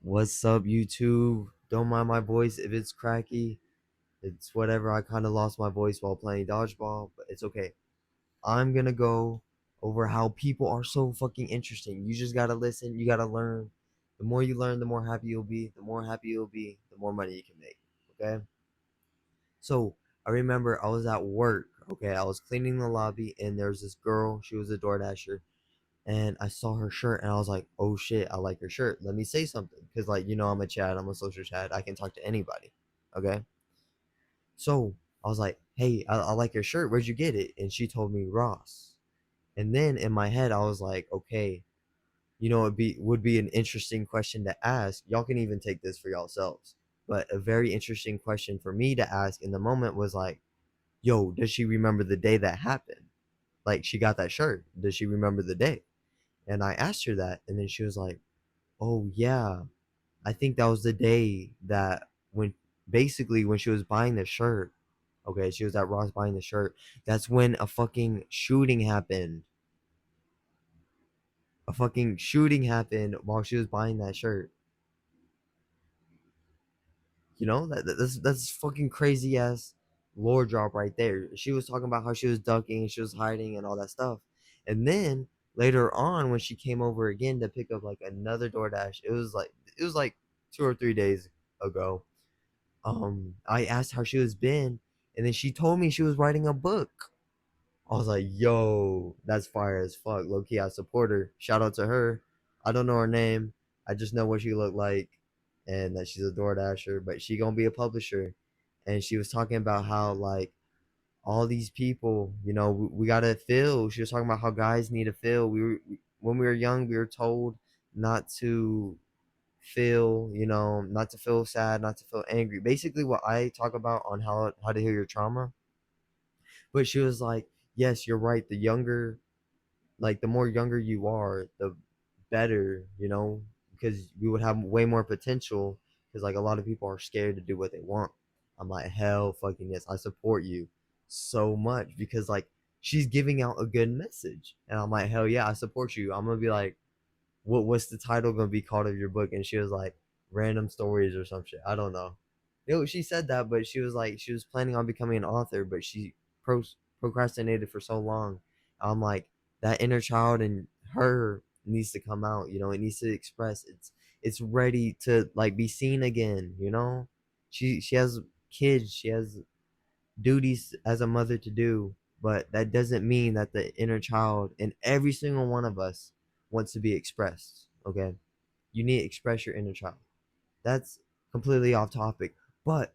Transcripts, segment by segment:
What's up, YouTube? Don't mind my voice if it's cracky. It's whatever. I kind of lost my voice while playing dodgeball, but it's okay. I'm gonna go over how people are so fucking interesting. You just gotta listen. You gotta learn. The more you learn, the more happy you'll be. The more happy you'll be, the more money you can make. Okay? So I remember I was at work. Okay, I was cleaning the lobby, and there was this girl. She was a DoorDasher, and I saw her shirt and I was like, oh shit, I like her shirt. Let me say something. Because, like, I'm a Chad, I'm a social Chad. I can talk to anybody. Okay. So I was like, hey, I like your shirt. Where'd you get it? And she told me Ross. And then in my head, I was like, okay, it would be an interesting question to ask. Y'all can even take this for yourselves. But a very interesting question for me to ask in the moment was like, yo, does she remember the day that happened? Like, she got that shirt. Does she remember the day? And I asked her that, and then she was like, "Oh yeah, I think that was the day that when she was buying the shirt, okay, she was at Ross buying the shirt. That's when a fucking shooting happened. A fucking shooting happened while she was buying that shirt. That's fucking crazy ass lore drop right there. She was talking about how she was ducking, she was hiding, and all that stuff. And then later on, when she came over again to pick up like another DoorDash, it was like 2 or 3 days ago. I asked how she was been, and then she told me she was writing a book. I was like, yo, that's fire as fuck. Low key, I support her. Shout out to her. I don't know her name. I just know what she looked like and that she's a DoorDasher, but she gonna be a publisher. And she was talking about how, like, all these people, we gotta feel. She was talking about how guys need to feel. When we were young, we were told not to feel, not to feel sad, not to feel angry. Basically, what I talk about on how to heal your trauma. But she was like, yes, you're right. The more younger you are, the better, because we would have way more potential. Because, like, a lot of people are scared to do what they want. I'm like, hell fucking yes, I support you so much because, like, she's giving out a good message, and I'm like, hell yeah, I support you. I'm gonna be like, what's the title gonna be called of your book? And she was like, random stories or some shit. I don't know. She said that, but she was like, she was planning on becoming an author, but she procrastinated for so long. I'm like, that inner child in her needs to come out. It needs to express. It's ready to, like, be seen again. She has kids. She has duties as a mother to do, but that doesn't mean that the inner child in every single one of us wants to be expressed. Okay, you need to express your inner child. That's completely off topic, but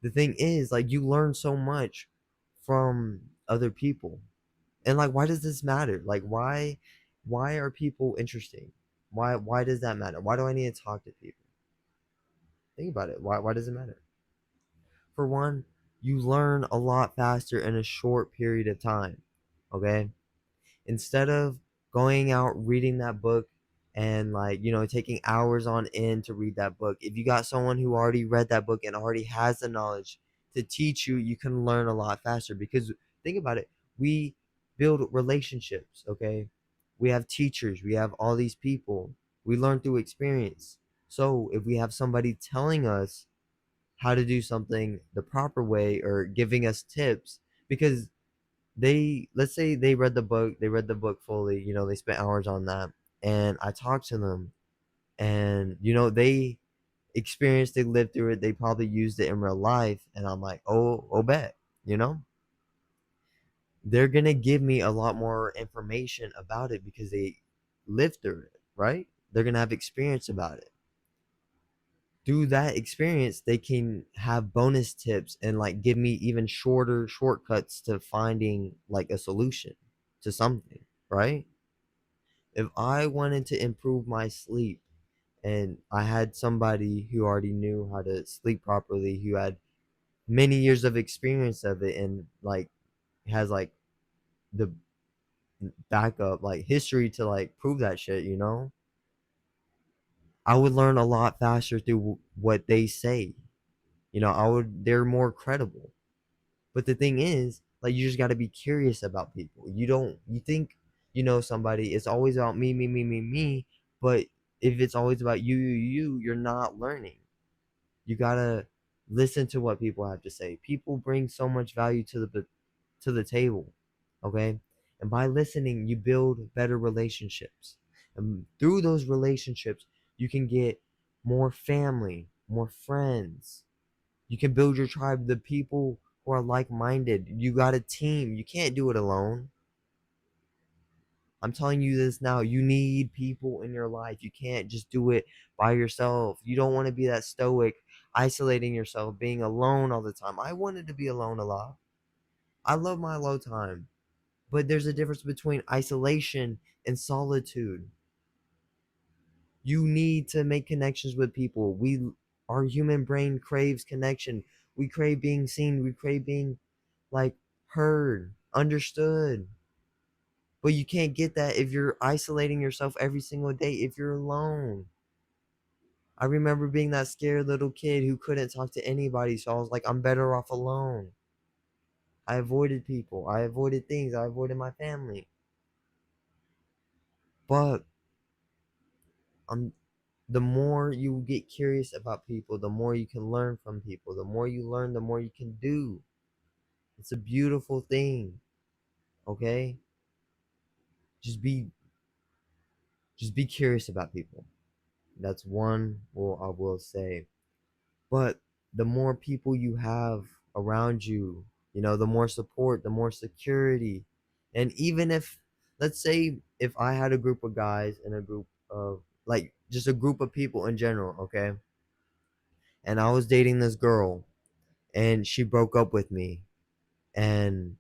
the thing is, like, you learn so much from other people. And, like, why does this matter? Like, why are people interesting? Why does that matter? Why do I need to talk to people? Think about it. Why does it matter? For one, you learn a lot faster in a short period of time. Okay? Instead of going out reading that book and, like, taking hours on end to read that book, if you got someone who already read that book and already has the knowledge to teach you, you can learn a lot faster. Because think about it, we build relationships. Okay, we have teachers, we have all these people, we learn through experience. So if we have somebody telling us how to do something the proper way or giving us tips, because let's say they read the book fully, they spent hours on that, and I talked to them, and they experienced, they lived through it, they probably used it in real life, and I'm like, oh bet, you know they're gonna give me a lot more information about it because they lived through it, right? They're gonna have experience about it. Through that experience, they can have bonus tips and, like, give me even shorter shortcuts to finding, like, a solution to something, right? If I wanted to improve my sleep and I had somebody who already knew how to sleep properly, who had many years of experience of it, and, like, has, like, the backup, like, history to, like, prove that shit, I would learn a lot faster through what they say. They're more credible. But the thing is, like, you just got to be curious about people. You think you know somebody. It's always about me, me, me, me, me. But if it's always about you're not learning. You gotta listen to what people have to say. People bring so much value to the table, okay? And by listening, you build better relationships. And through those relationships, you can get more family, more friends. You can build your tribe, the people who are like-minded. You got a team. You can't do it alone. I'm telling you this now. You need people in your life. You can't just do it by yourself. You don't want to be that stoic, isolating yourself, being alone all the time. I wanted to be alone a lot. I love my alone time. But there's a difference between isolation and solitude. You need to make connections with people. Our human brain craves connection. We crave being seen. We crave being like heard, understood. But you can't get that if you're isolating yourself every single day, if you're alone. I remember being that scared little kid who couldn't talk to anybody, so I was like, I'm better off alone. I avoided people. I avoided things. I avoided my family. But I'm the more you get curious about people, the more you can learn from people. The more you learn, the more you can do. It's a beautiful thing. Okay? Just be just be curious about people. That's one I will say. But the more people you have around you, the more support, the more security. And even if, let's say, if I had a group of guys and a group of, like, just a group of people in general, okay? And I was dating this girl and she broke up with me. And,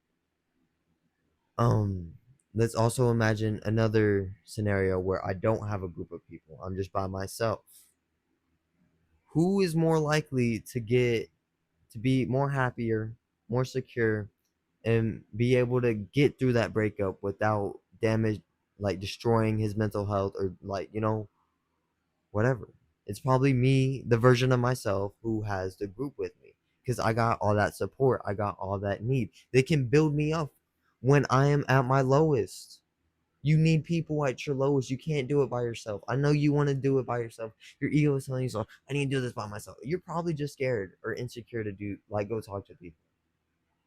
um, let's also imagine another scenario where I don't have a group of people. I'm just by myself. Who is more likely to be more happier, more secure, and be able to get through that breakup without damage, like destroying his mental health or like, whatever. It's probably me, the version of myself who has the group with me because I got all that support. I got all that need. They can build me up when I am at my lowest. You need people at your lowest. You can't do it by yourself. I know you want to do it by yourself. Your ego is telling you, so I need to do this by myself. You're probably just scared or insecure to go talk to people.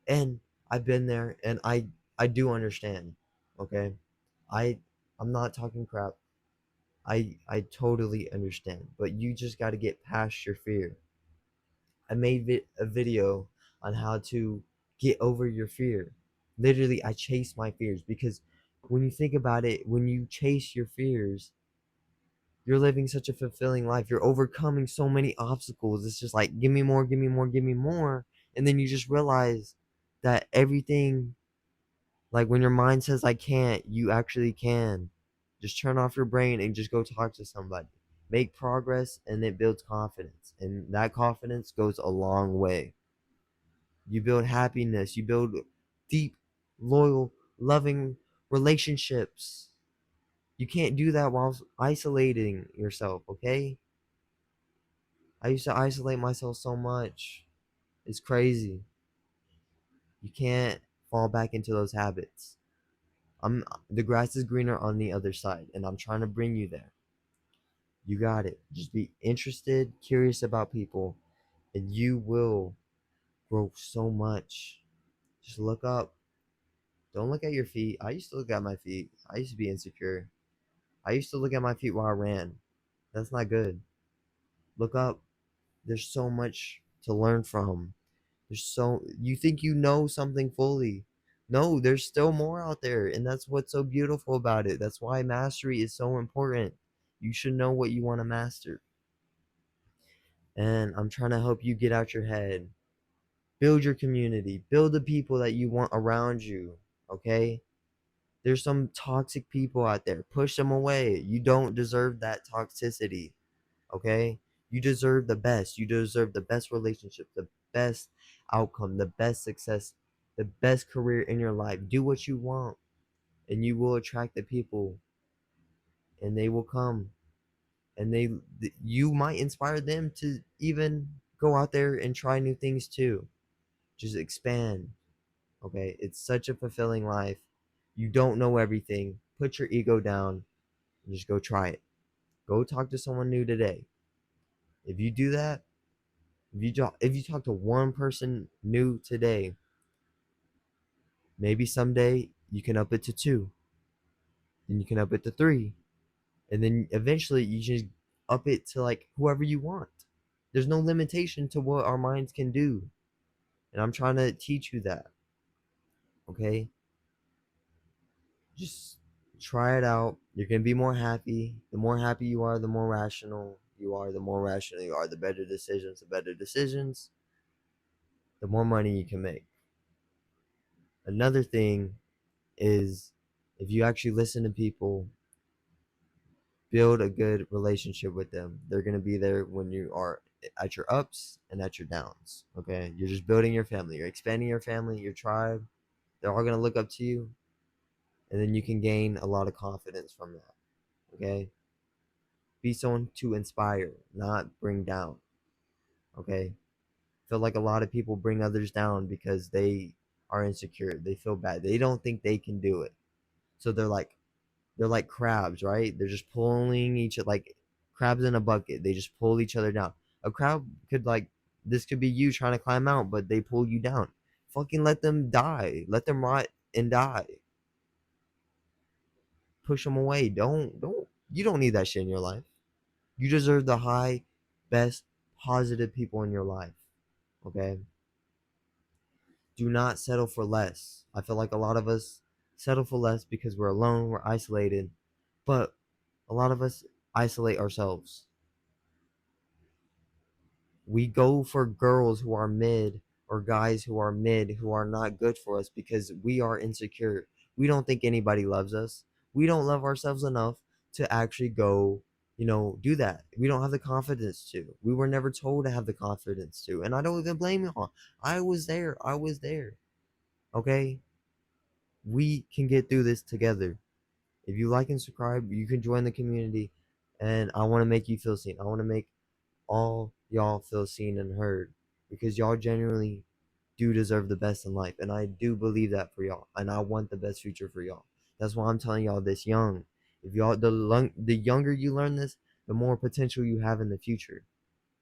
And I've been there and I do understand. Okay? I I'm not talking crap. I totally understand, but you just got to get past your fear. I made a video on how to get over your fear. Literally, I chase my fears because when you think about it, when you chase your fears, you're living such a fulfilling life. You're overcoming so many obstacles. It's just like, give me more, give me more, give me more. And then you just realize that everything, like when your mind says I can't, you actually can. Just turn off your brain and just go talk to somebody. Make progress and it builds confidence. And that confidence goes a long way. You build happiness. You build deep, loyal, loving relationships. You can't do that while isolating yourself, okay? I used to isolate myself so much. It's crazy. You can't fall back into those habits. The grass is greener on the other side, and I'm trying to bring you there. You got it. Just be interested, curious about people, and you will grow so much. Just look up. Don't look at your feet. I used to look at my feet. I used to be insecure. I used to look at my feet while I ran. That's not good. Look up. There's so much to learn from. You think you know something fully. No, there's still more out there, and that's what's so beautiful about it. That's why mastery is so important. You should know what you want to master. And I'm trying to help you get out your head. Build your community. Build the people that you want around you. Okay? There's some toxic people out there. Push them away. You don't deserve that toxicity. Okay? You deserve the best. You deserve the best relationship, the best outcome, the best success, the best career in your life. Do what you want, and you will attract the people, and they will come, and you might inspire them to even go out there and try new things too. Just expand. Okay? It's such a fulfilling life. You don't know everything. Put your ego down and just go try it. Go talk to someone new today. If you do that, if you talk to one person new today, maybe someday you can up it to two, then you can up it to three, and then eventually you just up it to like whoever you want. There's no limitation to what our minds can do, and I'm trying to teach you that. Okay, just try it out. You're gonna be more happy. The more happy you are, the more rational you are. The more rational you are, the better decisions. The better decisions, the more money you can make. Another thing is, if you actually listen to people, build a good relationship with them. They're going to be there when you are at your ups and at your downs. Okay, you're just building your family, you're expanding your family, your tribe. They're all going to look up to you, and then you can gain a lot of confidence from that. Okay, be someone to inspire, not bring down. Okay, feel like a lot of people bring others down because they are insecure, they feel bad, they don't think they can do it, so they're like crabs, right? They're just pulling each like crabs in a bucket. They just pull each other down. A crab could like this could be you trying to climb out, but they pull you down. Fucking let them die. Let them rot and die. Push them away. Don't. You don't need that shit in your life. You deserve the high, best, positive people in your life. Okay. Do not settle for less. I feel like a lot of us settle for less because we're alone, we're isolated, but a lot of us isolate ourselves. We go for girls who are mid or guys who are mid who are not good for us because we are insecure. We don't think anybody loves us. We don't love ourselves enough to actually go, do that. We don't have the confidence to. We were never told to have the confidence to. And I don't even blame y'all. I was there. I was there. Okay? We can get through this together. If you like and subscribe, you can join the community. And I want to make you feel seen. I want to make all y'all feel seen and heard because y'all genuinely do deserve the best in life, and I do believe that for y'all, and I want the best future for y'all. That's why I'm telling y'all this young. If y'all the younger you learn this, the more potential you have in the future.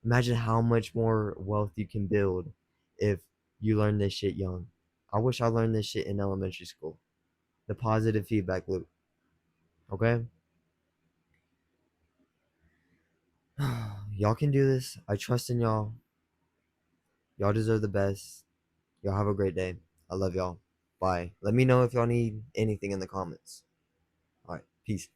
Imagine how much more wealth you can build if you learn this shit young. I wish I learned this shit in elementary school. The positive feedback loop. Okay? Y'all can do this. I trust in y'all. Y'all deserve the best. Y'all have a great day. I love y'all. Bye. Let me know if y'all need anything in the comments. All right. Peace.